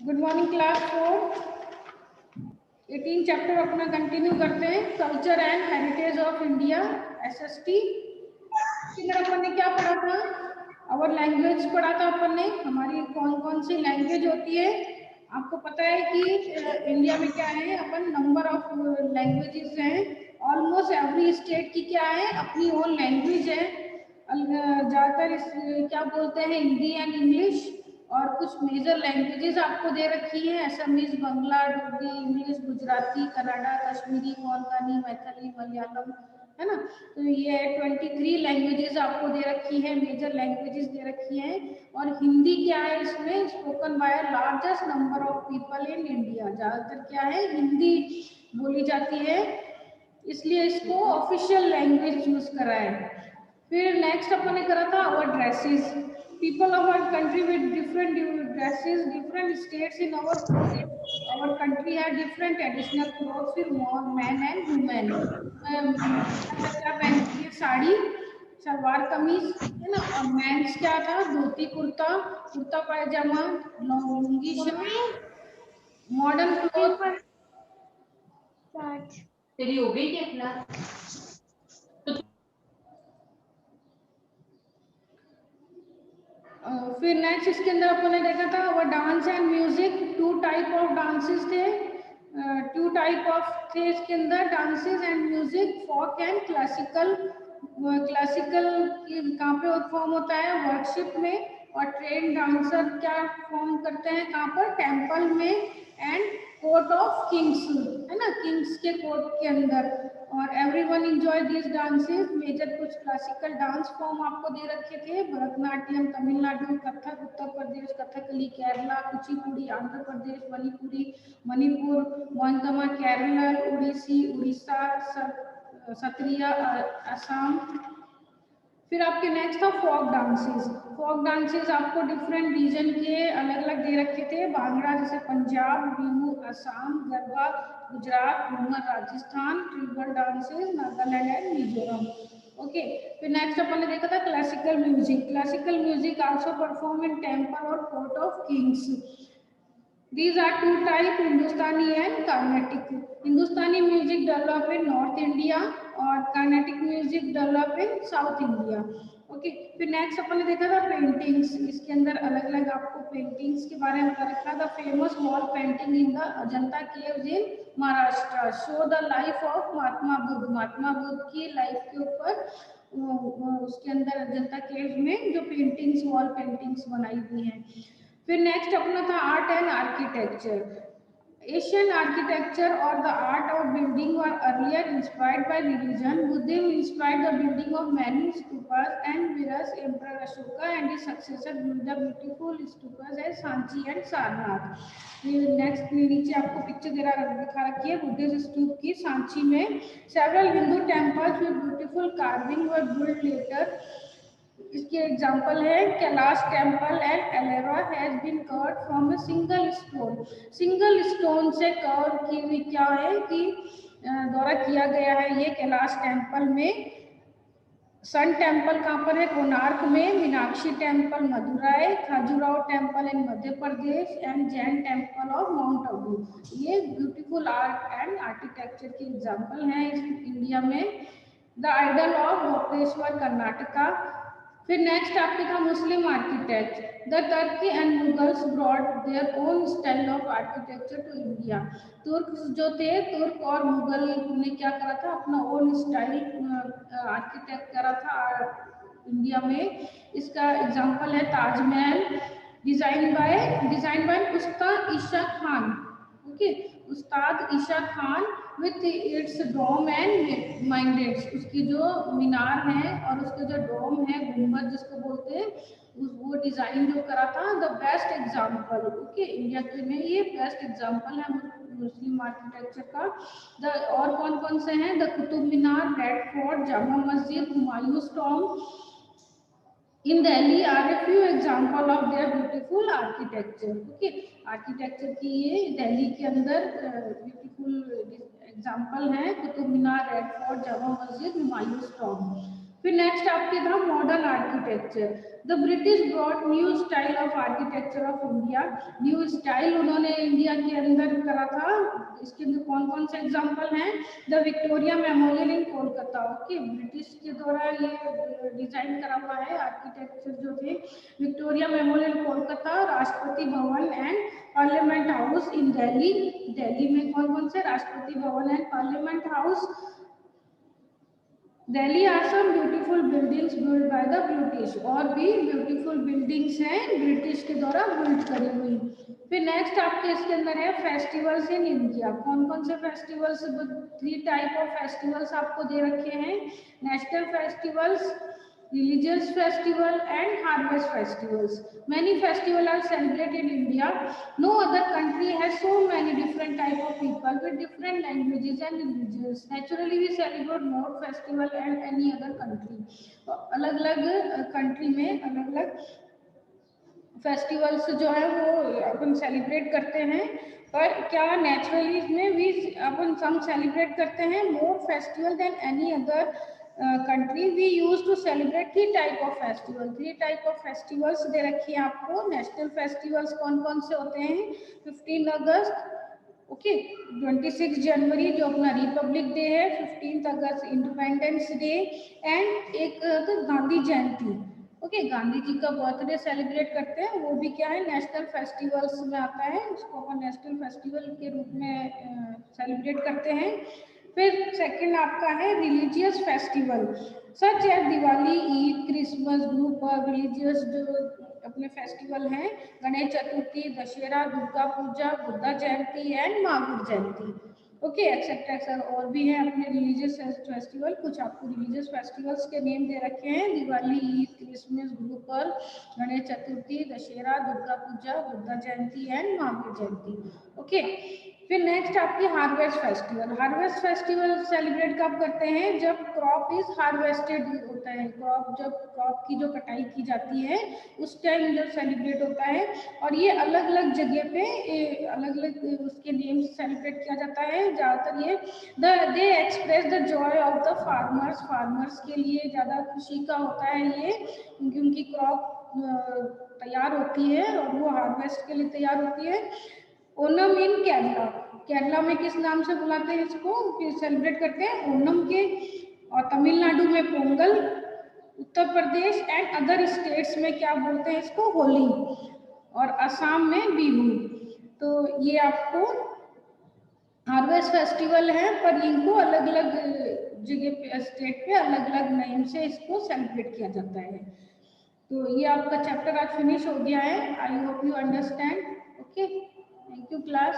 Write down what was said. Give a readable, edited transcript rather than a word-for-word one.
Good morning class 4। 18 chapter अपना continue करते हैं। Culture and heritage of India, SST. इधर अपन ने क्या पढ़ा था? और लैंग्वेज पढ़ा था अपन ने। हमारी कौन कौन सी लैंग्वेज होती है? आपको पता है कि इंडिया में क्या है, अपन नंबर ऑफ लैंग्वेजेस हैं। ऑलमोस्ट एवरी स्टेट की क्या है, अपनी ओन लैंग्वेज है। ज़्यादातर इस क्या बोलते हैं, हिंदी एंड इंग्लिश। और कुछ मेजर लैंग्वेजेस आपको दे रखी है, असमीज, बंगला, डोगरी, इंग्लिश, गुजराती, कन्नड़ा, कश्मीरी, कोंकणी, मैथिली, मलयालम, है ना। तो ये 23 लैंग्वेजेस आपको दे रखी है, मेजर लैंग्वेजेस दे रखी है। और हिंदी क्या है, इसमें spoken by largest number of people in India. ज़्यादातर क्या है, हिंदी बोली जाती है, इसलिए इसको ऑफिशियल लैंग्वेज चूज करा है। फिर नेक्स्ट अपन ने करा था our dresses. People of our country with different dresses, different states in our country है डिफरेंट ट्रेडिशनल क्लोथ्स फिर मैन एंड वुमेन। क्या पहनती है, साड़ी, सलवार कमीज, है ना। और मेंस क्या था, धोती कुर्ता, कुर्ता पायजामा, लुंगी शर्ट, मॉडर्न क्लॉथ। तेरी हो गई क्या क्लास? फिर नेक्स्ट इसके अंदर अपन ने देखा था वो dance and music. 2 type of dances थे, 2 टाइप ऑफ थे इसके अंदर, dances and music, folk and classical. Classical कहाँ पे फॉर्म होता है, वर्कशिप में। और ट्रेन डांसर क्या फॉर्म करते हैं, कहाँ पर, टेम्पल में एंड कोर्ट ऑफ किंग्स, है ना, किंग्स के कोर्ट के अंदर। और everyone enjoy this dances. Major कुछ क्लासिकल डांस फॉर्म आपको दे रखे थे, भरतनाट्यम तमिलनाडु, कथक उत्तर प्रदेश, कथकली केरला, कुचिपुड़ी आंध्र प्रदेश, मणिपुरी मणिपुर, मोइनकमा केरला, उड़ीसी उड़ीसा, सत्रिया असम। फिर आपके नेक्स्ट था फोक डांसेस। फोक डांसेस आपको डिफरेंट रीजन के अलग अलग दे रखे थे। भांगड़ा जैसे Punjab, Bihu Assam, Garba Gujarat, Ghoomar Rajasthan, tribal dances Nagaland and Mizoram. Okay. फिर नेक्स्ट अपन ने देखा था classical music. Classical music also perform in temple और court of kings. These are 2 type, Hindustani and Carnatic. Hindustani music develop in North India और Carnatic music develop in South India. Okay. फिर next अपन ने देखा था paintings. इसके अंदर अलग अलग आपको पेंटिंग्स के बारे में बता रखा था। Famous wall painting in the Ajanta caves in Maharashtra show the life of Mahatma Buddha. Mahatma Buddha की लाइफ के ऊपर उसके अंदर अजंता केव्स में जो पेंटिंग्स, वॉल पेंटिंग्स बनाई हुई हैं। फिर नेक्स्ट अपना था art and architecture. Asian architecture और the art of building were earlier inspired by religion. Buddhism inspired the building of many stupas and whereas Emperor Ashoka and his successor built the beautiful stupas as Sanchi and Sarnath. Next नीचे आपको picture दिखा रखी है Buddhist स्तूप की सांची में। Several Hindu temples with beautiful carving were built later. इसके example है Kailash temple and Ellora has been carved from a single stone. Single stone से कर्व की हुई क्या है कि द्वारा किया गया है ये कैलाश टेम्पल में। सन टेम्पल कहाँ पर है, कोणार्क में। Meenakshi temple Madurai, Khajuraho temple in Madhya Pradesh and Jain temple of mount Abu. ये ब्यूटीफुल आर्ट एंड आर्किटेक्चर के एग्जाम्पल हैं इंडिया में। The idol of Bhopeshwar Karnataka. फिर नेक्स्ट आपके था Muslim architect. The Turkey and Mughals brought their own style of architecture to India. तुर्क जो थे, तुर्क और मुगल ने क्या करा था, अपना ओन स्टाइल आर्किटेक्ट करा था इंडिया में। इसका एग्जांपल है Taj Mahal, design by Ustad Isa Khan. Okay, उस्ताद Isa Khan with its dome and minarets. उसकी जो मीनार है और उसके जो डोम है, गुंबद जिसको बोलते हैं, वो डिजाइन जो करा था। The best example, okay, India के में ये बेस्ट एग्जांपल है मुस्लिम आर्किटेक्चर का। द और कौन कौन से हैं, the Qutub Minar, red fort, Jama Masjid, Humayun's tomb in Delhi are a few example of their beautiful architecture. Okay, architecture की ये दिल्ली के अंदर ब्यूटीफुल एग्जाम्पल है, Qutub Minar, red fort, Jama Masjid, Humayun's tomb. फिर नेक्स्ट आपके था modern architecture. The British brought new style of architecture of India. New style उन्होंने India के अंदर करा था। इसके अंदर कौन कौन से एग्जांपल हैं? The Victoria memorial in Kolkata. Okay, British के द्वारा ये डिजाइन करा हुआ है आर्किटेक्चर जो थे। Victoria memorial Kolkata, Rashtrapati Bhavan and parliament house in Delhi. Delhi में कौन कौन से? Rashtrapati Bhavan and parliament house. Delhi are some beautiful buildings build by the British. और भी ब्यूटीफुल बिल्डिंग्स हैं ब्रिटिश के द्वारा बिल्ड करी हुई। फिर नेक्स्ट आपके इसके अंदर है फेस्टिवल्स इन इंडिया। कौन कौन से फेस्टिवल्स? 3 टाइप ऑफ फेस्टिवल्स आपको दे रखे हैं। National festivals, religious festival and harvest festivals. Many festivals are celebrated in India. No other country has so many different type of people with different languages and religions. Naturally we celebrate more festival than any other country. अलग अलग country में अलग अलग festivals जो है वो अपन celebrate करते हैं, पर क्या नेचुरली में भी अपन सम सेलिब्रेट करते हैं more festival than any other country. We used to celebrate 3 type of festival. 3 type of festivals दे रखी है आपको। नेशनल फेस्टिवल्स कौन कौन से होते हैं? 15 अगस्त, ओके, 26 जनवरी जो अपना रिपब्लिक डे है, 15 अगस्त इंडिपेंडेंस डे, एंड एक तो गांधी जयंती। ओके, गांधी जी का बर्थडे सेलिब्रेट करते हैं, वो भी क्या है नेशनल फेस्टिवल्स में आता है। उसको अपन नेशनल फेस्टिवल के रूप में सेलिब्रेट करते हैं। फिर सेकंड आपका है रिलीजियस फेस्टिवल, सच है दिवाली, ईद, क्रिसमस, ग्रुप और रिलीजियस जो अपने फेस्टिवल हैं, Ganesh Chaturthi, Dussehra, Durga Puja, Buddha Jayanti and Mahavir Jayanti. Okay, etcetera और भी हैं अपने रिलीजियस फेस्टिवल। कुछ आपको रिलीजियस फेस्टिवल्स के नेम दे रखे हैं, Diwali, Eid, Christmas, Guru Parv, Ganesh Chaturthi, Dussehra, Durga Puja, Buddha Jayanti and Mahavir Jayanti. Okay, फिर नेक्स्ट आपकी harvest festival. Harvest festival celebrate कब करते हैं? जब क्रॉप इज हार्वेस्टेड होता है। जब क्रॉप की जो कटाई की जाती है उस टाइम जब सेलिब्रेट होता है। और ये अलग अलग जगह पे अलग अलग उसके नेम से सेलिब्रेट किया जाता है। ज़्यादातर ये they express the joy of the farmers. Farmers के लिए ज़्यादा खुशी का होता है ये, क्योंकि उनकी क्रॉप तैयार होती है और वो हार्वेस्ट के लिए तैयार होती है। ओनम इन केरला। केरला में किस नाम से बुलाते हैं इसको, सेलिब्रेट करते हैं ओनम के। और तमिलनाडु में Pongal, Uttar Pradesh and other states में क्या बोलते हैं इसको? होली, और असम में बिहू। तो ये आपको हार्वेस्ट फेस्टिवल है, पर इनको अलग अलग जगह पे स्टेट पे अलग अलग नेम से इसको सेलिब्रेट किया जाता है। तो ये आपका चैप्टर आज फिनिश हो गया है। I hope you understand. Okay, thank you class.